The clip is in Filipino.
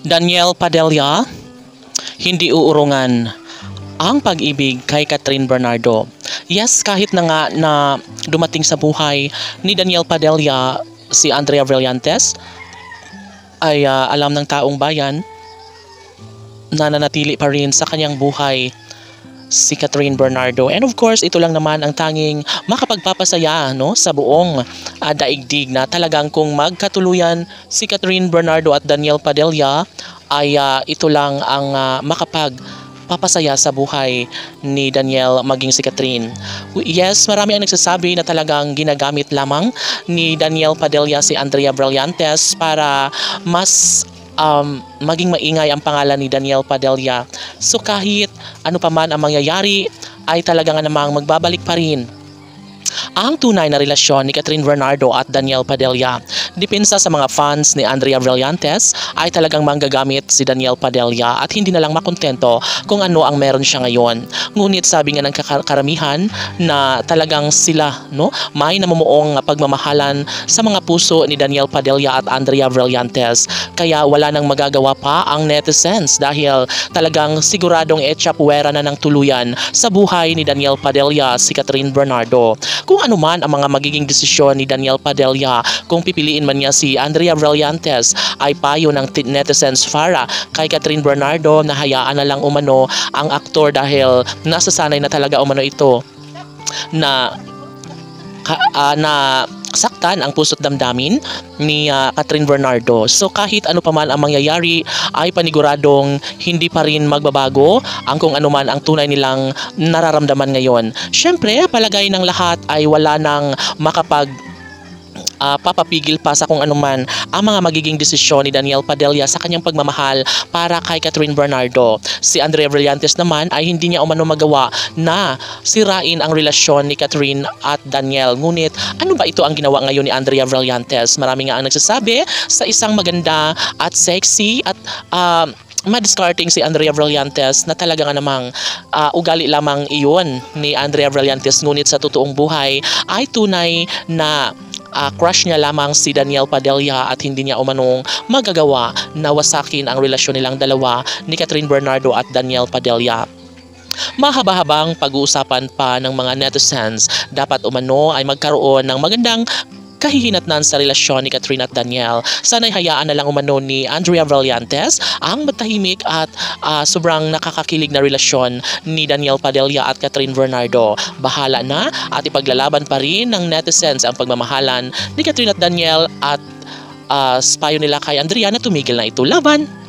Daniel Padilla, hindi uurungan ang pag-ibig kay Catherine Bernardo. Yes, kahit na nga na dumating sa buhay ni Daniel Padilla si Andrea Brillantes, ay alam ng taong bayan na nanatili pa rin sa kanyang buhay si Catherine Bernardo. And of course, ito lang naman ang tanging makapagpapasaya, no, sa buong daigdig na talagang kung magkatuluyan si Catherine Bernardo at Daniel Padilla ay ito lang ang makapagpapasaya sa buhay ni Daniel maging si Catherine. Yes, marami ang nagsasabi na talagang ginagamit lamang ni Daniel Padilla si Andrea Brillantes para mas maging maingay ang pangalan ni Daniel Padilla. So kahit ano pa man ang mangyayari ay talagang namang magbabalik pa rin ang tunay na relasyon ni Catherine Bernardo at Daniel Padilla. Depensa sa mga fans ni Andrea Brillantes ay talagang manggagamit si Daniel Padilla at hindi na lang makontento kung ano ang meron siya ngayon. Ngunit sabi nga ng karamihan na talagang sila, no, may namumuong pagmamahalan sa mga puso ni Daniel Padilla at Andrea Brillantes. Kaya wala nang magagawa pa ang netizens dahil talagang siguradong etsapuwera na ng tuluyan sa buhay ni Daniel Padilla si Catherine Bernardo. Kung ano man ang mga magiging desisyon ni Daniel Padilla, kung pipiliin man niya si Andrea Brillantes, ay payo ng netizens para kay Catherine Bernardo na hayaan na lang umano ang aktor dahil nasasanay na talaga umano ito na saktan ang puso't damdamin ni Catherine Bernardo. So kahit ano pa man ang mangyayari ay paniguradong hindi pa rin magbabago ang kung ano man ang tunay nilang nararamdaman ngayon. Syempre, palagay ng lahat ay wala nang papapigil pa sa kung anuman ang mga magiging desisyon ni Daniel Padilla sa kanyang pagmamahal para kay Catherine Bernardo. Si Andrea Brillantes naman ay hindi niya umano magawa na sirain ang relasyon ni Catherine at Daniel. Ngunit ano ba ito ang ginawa ngayon ni Andrea Brillantes? Marami nga ang nagsasabi sa isang maganda at sexy at madiscarding si Andrea Brillantes na talaga nga namang ugali lamang iyon ni Andrea Brillantes, ngunit sa totoong buhay ay tunay na crush niya lamang si Daniel Padilla at hindi niya umanong magagawa na wasakin ang relasyon nilang dalawa ni Catherine Bernardo at Daniel Padilla. Mahaba-habang pag-uusapan pa ng mga netizens, dapat umano ay magkaroon ng magandang kahihinatnan sa relasyon ni Catherine at Daniel. Sana'y hayaan na lang umano ni Andrea Brillantes ang matahimik at sobrang nakakakilig na relasyon ni Daniel Padilla at Catherine Bernardo. Bahala na at ipaglalaban pa rin ng netizens ang pagmamahalan ni Catherine at Daniel at payo nila kay Andrea na tumigil na ito. Laban!